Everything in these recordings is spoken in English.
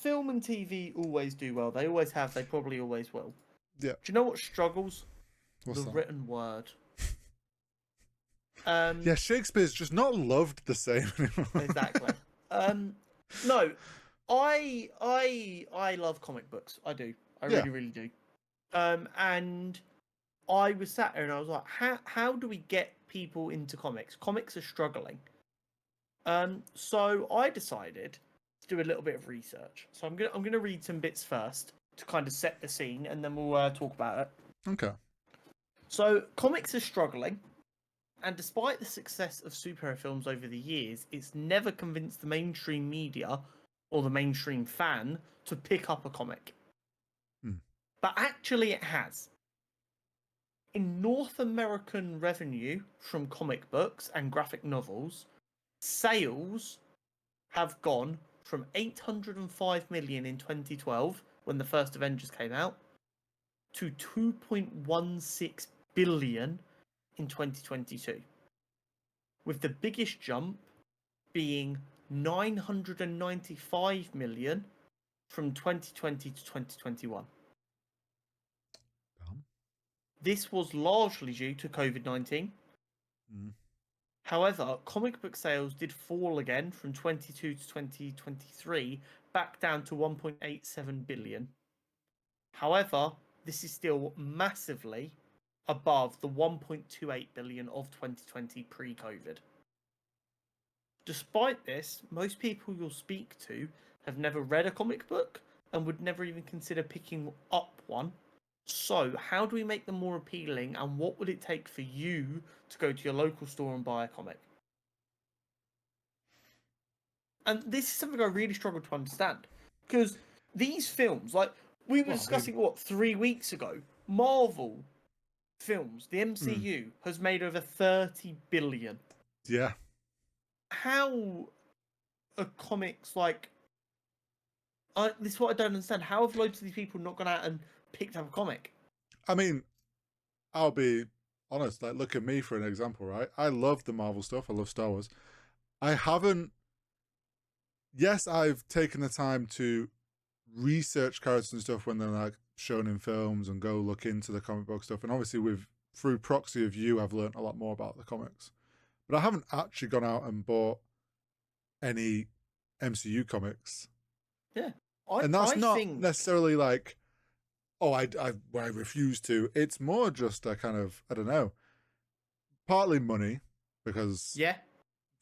film and TV always do well. They always have. They probably always will. Yeah. Do you know what struggles? What's the that? written word. Yeah, Shakespeare's just not loved the same anymore. Exactly. No, I love comic books. I do. I Yeah. really, really do. And I was sat there and I was like, how do we get people into comics? Comics are struggling. So I decided to do a little bit of research. So I'm gonna read some bits first to kind of set the scene, and then we'll talk about it. Okay. So comics are struggling, and despite the success of superhero films over the years, it's never convinced the mainstream media or the mainstream fan to pick up a comic. But actually, it has. In North American revenue from comic books and graphic novels, sales have gone from 805 million in 2012 when the first Avengers came out to 2.16 billion in 2022, with the biggest jump being 995 million from 2020 to 2021. This was largely due to COVID-19. However, comic book sales did fall again from 22 to 2023, back down to 1.87 billion. However, this is still massively above the 1.28 billion of 2020 pre-COVID. Despite this, most people you'll speak to have never read a comic book and would never even consider picking up one. So, how do we make them more appealing, and what would it take for you to go to your local store and buy a comic? And this is something I really struggle to understand, because these films, like we were discussing, 3 weeks ago, Marvel films, the MCU has made over 30 billion. Yeah. How are comics like? This is what I don't understand. How have loads of these people not gone out and picked up a comic? I mean, I'll be honest, like, look at me for an example, right? I love the Marvel stuff. I love Star Wars. I haven't... Yes, I've taken the time to research characters and stuff when they're, like, shown in films and go look into the comic book stuff. And obviously, through proxy of you, I've learned a lot more about the comics. But I haven't actually gone out and bought any MCU comics. Yeah. And that's not necessarily like, oh, I refuse to. It's more just a kind of, I don't know, partly money, because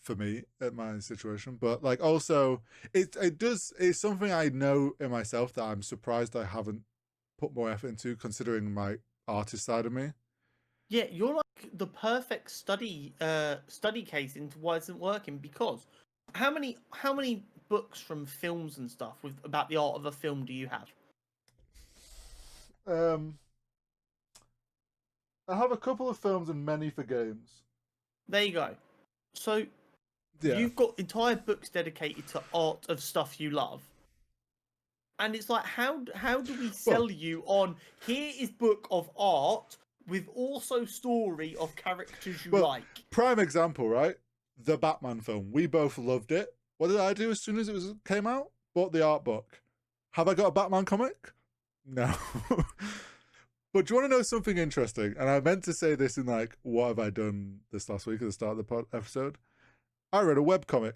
for me at my situation, but like also it's something I know in myself that I'm surprised I haven't put more effort into, considering my artist side of me. Yeah, you're like the perfect study case into why it isn't working, because how many books from films and stuff about the art of a film do you have? I have a couple of films and many for games. There you go. So you've got entire books dedicated to art of stuff you love. And it's like, how do we sell you on, here is book of art with also story of characters you like? Prime example, right? The Batman film. We both loved it. What did I do as soon as it came out? Bought the art book. Have I got a Batman comic? No. But do you want to know something interesting? And I meant to say this in like, what have I done this last week at the start of the episode? I read a webcomic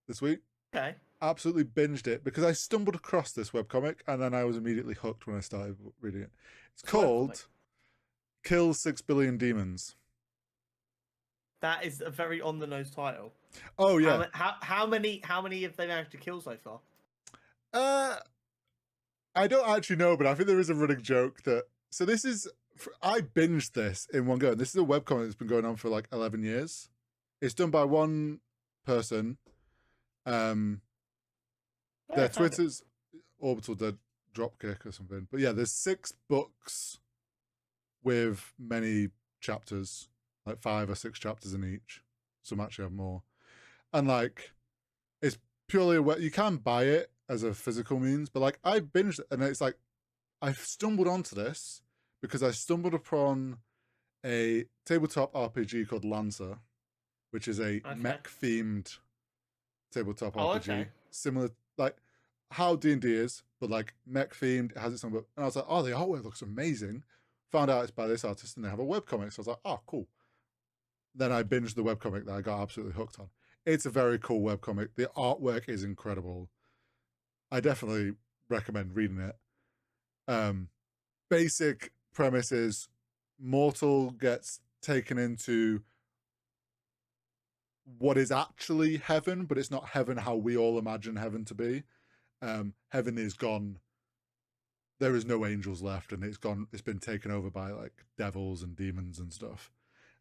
this week. Okay. Absolutely binged it because I stumbled across this webcomic and then I was immediately hooked when I started reading it. It's called Kill 6 Billion Demons. That is a very on the nose title. Oh yeah. How many have they managed to kill so far? I don't actually know, but I think there is a running joke that... So this is... I binged this in one go. And this is a webcomic that's been going on for like 11 years. It's done by one person. Their Twitter's Orbital Dead Dropkick or something. But yeah, there's 6 books with many chapters, like 5 or 6 chapters in each. Some actually have more. And like, it's purely you can buy it as a physical means, but like I binged it, and it's like I stumbled onto this because I stumbled upon a tabletop RPG called Lancer, which is a mech themed tabletop RPG. Similar, like how D&D is, but like mech themed. It has its own book, and I was like, oh, the artwork looks amazing. Found out it's by this artist, and they have a webcomic. So I was like, oh, cool. Then I binged the webcomic that I got absolutely hooked on. It's a very cool webcomic. The artwork is incredible. I definitely recommend reading it. Basic premise is mortal gets taken into what is actually heaven, but it's not heaven how we all imagine heaven to be. Heaven is gone. There is no angels left, and it's been taken over by like devils and demons and stuff.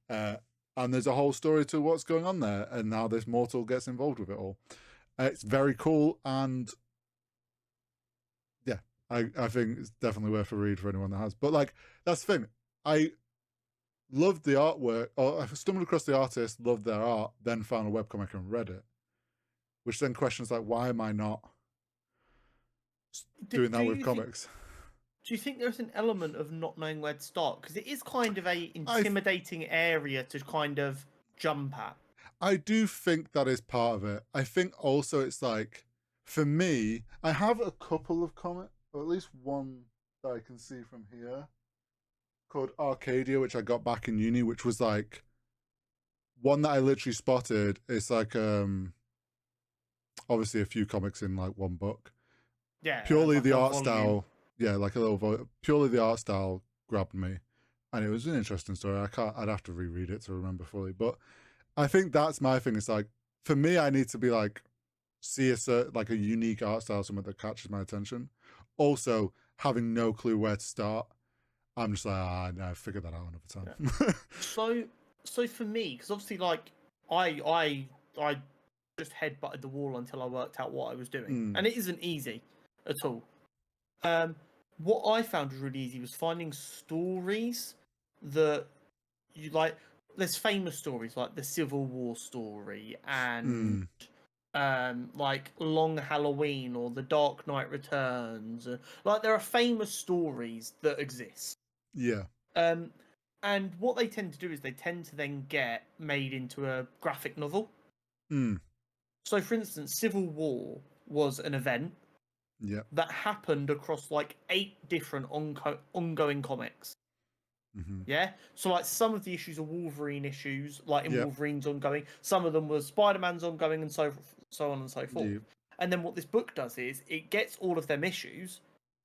And there's a whole story to what's going on there, and how this mortal gets involved with it all. It's very cool, and yeah, I think it's definitely worth a read for anyone that has. But like, that's the thing. I loved the artwork, or I stumbled across the artist, loved their art, then found a webcomic and read it. Which then questions like, why am I not doing that with comics? Do you think there's an element of not knowing where to start? Because it is kind of a intimidating area to kind of jump at. I do think that is part of it. I think also it's like, for me, I have a couple of comics, or at least one that I can see from here, called Arcadia, which I got back in uni, which was like one that I literally spotted. It's like obviously a few comics in like one book. Yeah. Purely like the art style. Yeah, like a little purely the art style grabbed me. And it was an interesting story. I'd have to reread it to remember fully. But I think that's my thing. It's like, for me, I need to be like, see like a unique art style, something that catches my attention. Also, having no clue where to start, I'm just like, no, figure that out another time. Yeah. So for me, because obviously, like, I just headbutted the wall until I worked out what I was doing, and it isn't easy at all. What I found was really easy was finding stories that you like. There's famous stories like the Civil War story and like Long Halloween or The Dark Knight Returns. Like, there are famous stories that exist. Yeah. And what they tend to do is they tend to then get made into a graphic novel. So, for instance, Civil War was an event that happened across like 8 different ongoing comics. Yeah, so like some of the issues are Wolverine issues, like in Wolverine's ongoing. Some of them was Spider-Man's ongoing, and so on and so forth. And then what this book does is it gets all of them issues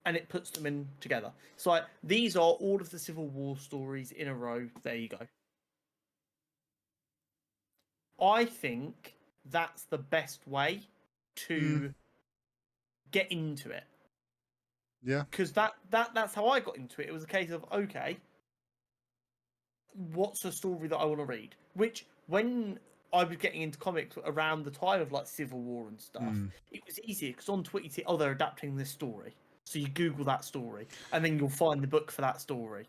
and it puts them in together. So like, these are all of the Civil War stories in a row. There you go. I think that's the best way to get into it. Yeah. Because that's how I got into it. It was a case of, okay, what's a story that I want to read? Which, when I was getting into comics around the time of like Civil War and stuff, it was easier because on Twitter you see, oh, they're adapting this story. So you Google that story and then you'll find the book for that story.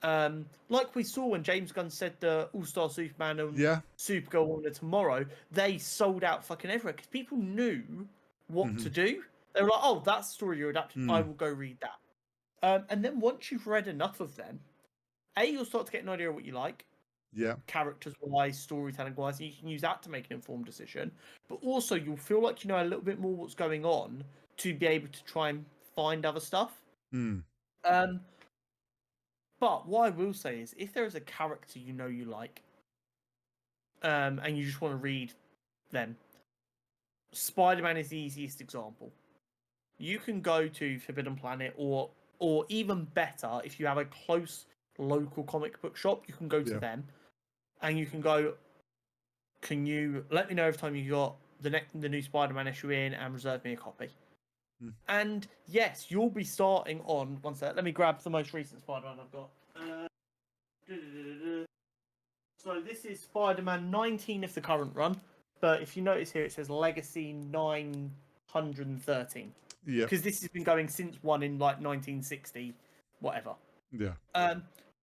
Like we saw when James Gunn said the All-Star Superman and Supergirl Wonder Tomorrow, they sold out fucking everywhere because people knew what to do. They were like, oh, that's the story you're adapting. I will go read that. And then once you've read enough of them, you'll start to get an idea of what you like. Yeah. Characters-wise, storytelling-wise, and you can use that to make an informed decision. But also, you'll feel like you know a little bit more what's going on to be able to try and find other stuff. But what I will say is, if there is a character you know you like, and you just want to read them, Spider-Man is the easiest example. You can go to Forbidden Planet, or even better, if you have a close local comic book shop, you can go to them, and you can go, can you let me know every time you got the new Spider-Man issue in and reserve me a copy? And yes, you'll be starting on, one sec, let me grab the most recent Spider-Man I've got. So this is Spider-Man 19 of the current run, but if you notice here it says Legacy 913. Yeah. Because this has been going since one in like 1960, whatever. Yeah.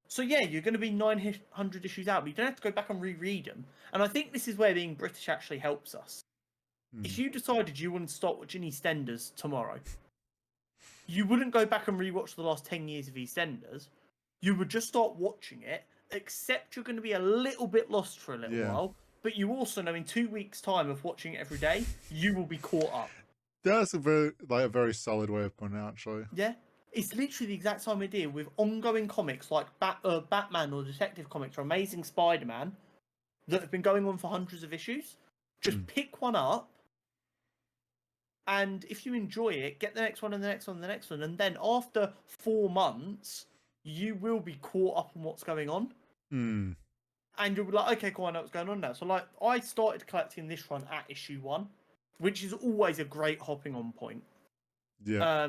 So yeah, you're going to be 900 issues out, but you don't have to go back and reread them. And I think this is where being British actually helps us. If you decided you wanted to start watching EastEnders tomorrow, you wouldn't go back and rewatch the last 10 years of EastEnders. You would just start watching it, except you're going to be a little bit lost for a little while. But you also know in 2 weeks' time of watching it every day, you will be caught up. That's a very solid way of putting it, actually. Yeah, it's literally the exact same idea with ongoing comics like Batman or Detective Comics or Amazing Spider-Man that have been going on for hundreds of issues. Just pick one up, and if you enjoy it, get the next one and the next one and the next one, and then after 4 months, you will be caught up on what's going on. Hmm. And you'll be like, okay, cool, I know what's going on now. So, like, I started collecting this run at issue 1, which is always a great hopping on point. Yeah.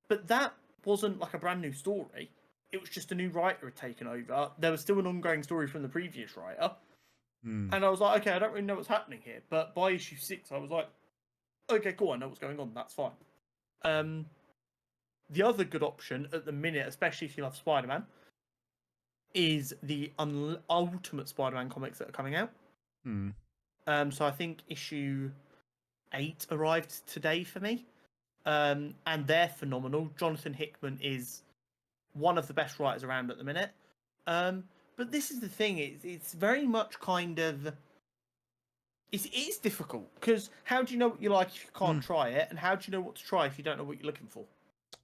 But that wasn't like a brand new story. It was just a new writer had taken over. There was still an ongoing story from the previous writer. Hmm. And I was like, okay, I don't really know what's happening here. But by issue 6, I was like, okay, cool, I know what's going on. That's fine. The other good option at the minute, especially if you love Spider-Man, is the Ultimate Spider-Man comics that are coming out. Hmm. So I think issue 8 arrived today for me. And they're phenomenal. Jonathan Hickman is one of the best writers around at the minute. But this is the thing, it's very much kind of... It is difficult, because how do you know what you like if you can't try it? And how do you know what to try if you don't know what you're looking for?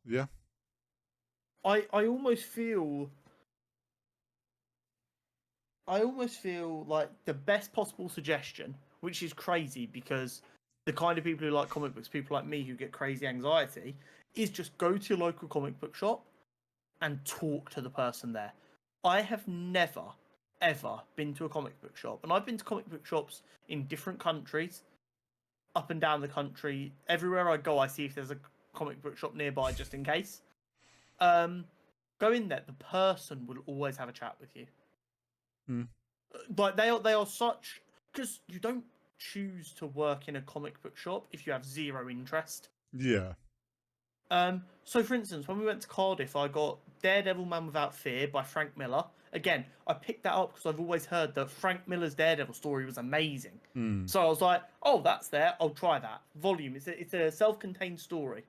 Yeah. I almost feel like the best possible suggestion, which is crazy because the kind of people who like comic books, people like me who get crazy anxiety, is just go to your local comic book shop and talk to the person there. I have never, ever been to a comic book shop, and I've been to comic book shops in different countries, up and down the country. Everywhere I go, I see if there's a comic book shop nearby, just in case. Go in there, the person will always have a chat with you. But they are such, because you don't choose to work in a comic book shop if you have zero interest. Yeah. So for instance, when we went to Cardiff, I got Daredevil Man Without Fear by Frank Miller. Again, I picked that up because I've always heard that Frank Miller's Daredevil story was amazing. So I was like, oh, that's there, I'll try that. Volume, it's a self-contained story.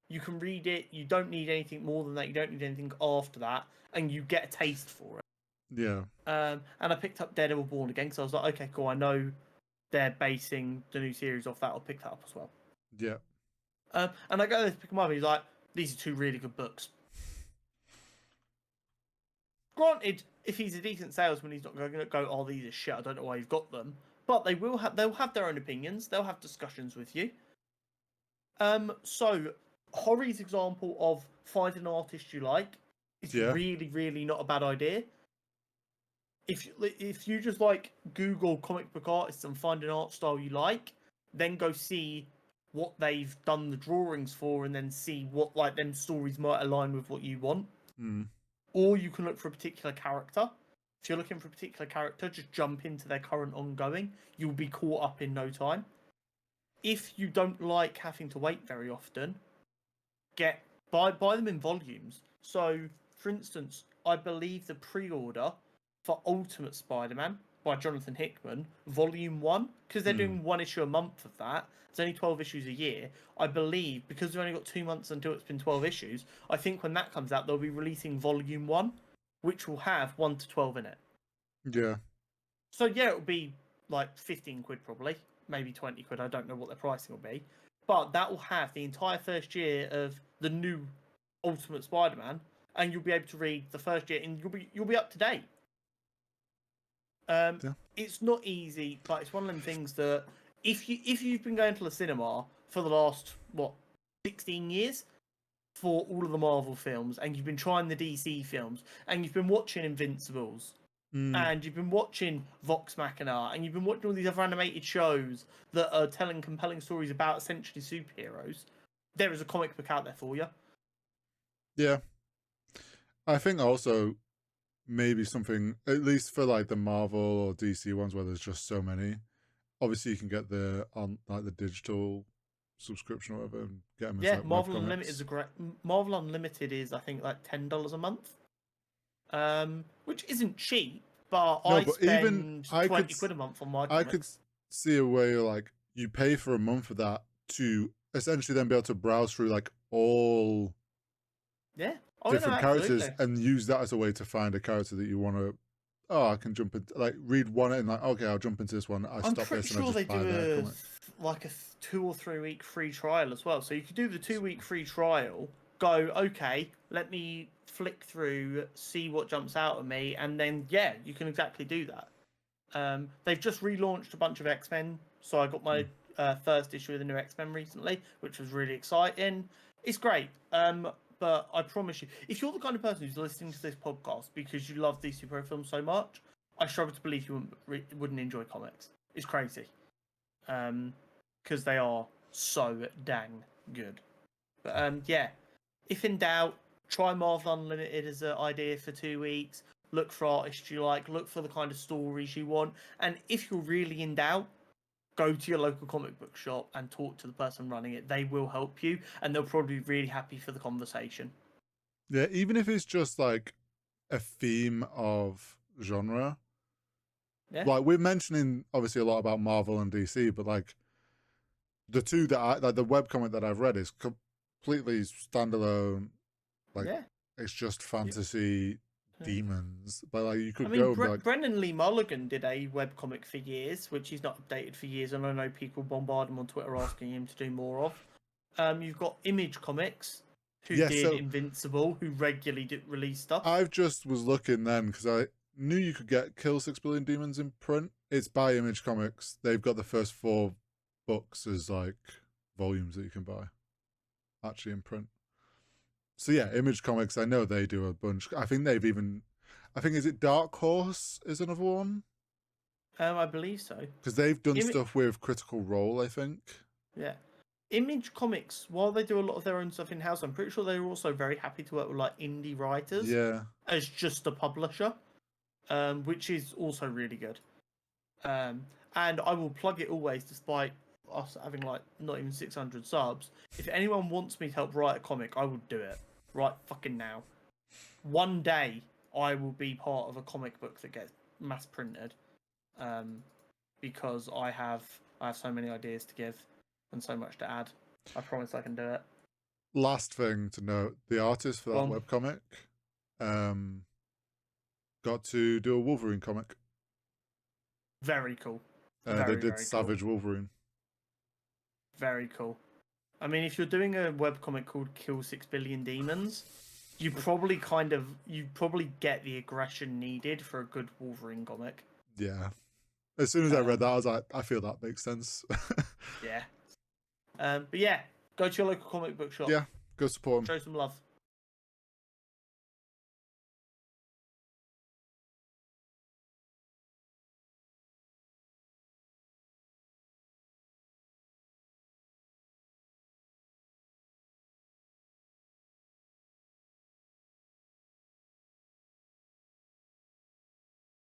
You can read it, you don't need anything more than that, you don't need anything after that, and you get a taste for it. Yeah. And I picked up Daredevil Born Again, because I was like, okay, cool, I know they're basing the new series off that, I'll pick that up as well. Yeah. And I go there to pick them up, and he's like, these are 2 really good books. Granted, if he's a decent salesman, he's not going to go, oh, these are shit, I don't know why you've got them. But they'll have their own opinions, they'll have discussions with you. So, Hori's example of find an artist you like is really, really not a bad idea. If you just like Google comic book artists and find an art style you like, then go see what they've done the drawings for, and then see what like them stories might align with what you want. Or you can look for a particular character. If you're looking for a particular character, just jump into their current ongoing. You'll be caught up in no time. If you don't like having to wait very often, buy them in volumes. So, for instance, I believe the pre-order for Ultimate Spider-Man by Jonathan Hickman, Volume 1, because they're doing 1 issue a month of that. It's only 12 issues a year. I believe, because we've only got 2 months until it's been 12 issues, I think when that comes out, they'll be releasing Volume 1, which will have 1 to 12 in it. Yeah. So, yeah, it'll be like 15 quid probably, maybe 20 quid. I don't know what their pricing will be. But that will have the entire first year of the new Ultimate Spider-Man, and you'll be able to read the first year, and you'll be up to date. It's not easy, but it's one of them things that if you've been going to the cinema for the last 16 years for all of the Marvel films, and you've been trying the DC films, and you've been watching Invincibles, and you've been watching Vox Machina, and you've been watching all these other animated shows that are telling compelling stories about essentially superheroes, there is a comic book out there for you. Yeah. I think also maybe something, at least for like the Marvel or DC ones where there's just so many, obviously you can get the digital subscription or whatever and get them as like Marvel webcomics. Unlimited is Marvel Unlimited is, I think, like $10 a month, which isn't cheap, but I spend 20 quid a month on my comics. I could see a way like you pay for a month of that to essentially then be able to browse through like all different characters and use that as a way to find a character that you want to. Oh, I can jump into, like, read one and like, okay, I'll jump into this one. I'm pretty sure they do like a 2 or 3 week free trial as well. So you could do the 2 week free trial, go, okay, let me flick through, see what jumps out at me, and then yeah, you can exactly do that. They've just relaunched a bunch of X-Men, so I got my first issue of the new X-Men recently, which was really exciting. It's great. But I promise you, if you're the kind of person who's listening to this podcast because you love these superhero films so much, I struggle to believe you wouldn't enjoy comics. It's crazy. Because they are so dang good. But yeah, if in doubt, try Marvel Unlimited as an idea for 2 weeks. Look for artists you like. Look for the kind of stories you want. And if you're really in doubt, go to your local comic book shop and talk to the person running it. They will help you, and they'll probably be really happy for the conversation. Yeah, even if it's just like a theme of genre. Yeah. Like we're mentioning obviously a lot about Marvel and DC, but like the two that I like the webcomic that I've read is completely standalone. Like Yeah. it's just fantasy demons. But like you could I mean, go and be like, Brennan Lee Mulligan did a webcomic for years, which he's not updated for years, and I know people bombard him on Twitter asking him to do more of. You've got Image Comics, who Yeah, did so- Invincible, who regularly did release stuff. I've just was looking then because I knew you could get Kill 6 Billion Demons in print. It's by Image Comics. They've got the first 4 books as like volumes that you can buy actually in print. So yeah, Image Comics, I know they do a bunch. I think is it Dark Horse is another one? I believe so. Because they've done stuff with Critical Role, I think. Yeah. Image Comics, while they do a lot of their own stuff in house, I'm pretty sure they're also very happy to work with like indie writers. Yeah. As just a publisher, which is also really good. And I will plug it always, despite us having like not even 600 subs. If anyone wants me to help write a comic, I will do it right fucking now. One day I will be part of a comic book that gets mass printed, because I have so many ideas to give and so much to add. I promise I can do it. Last thing to note, the artist for that webcomic got to do a Wolverine comic. Very cool. They did Savage Wolverine. Very cool. I mean, if you're doing a webcomic called Kill 6 Billion Demons, you probably get the aggression needed for a good Wolverine comic. Yeah. As soon as I read that, I was like, I feel that makes sense. Yeah. But yeah, go to your local comic book shop. Yeah, go support them. Show some love.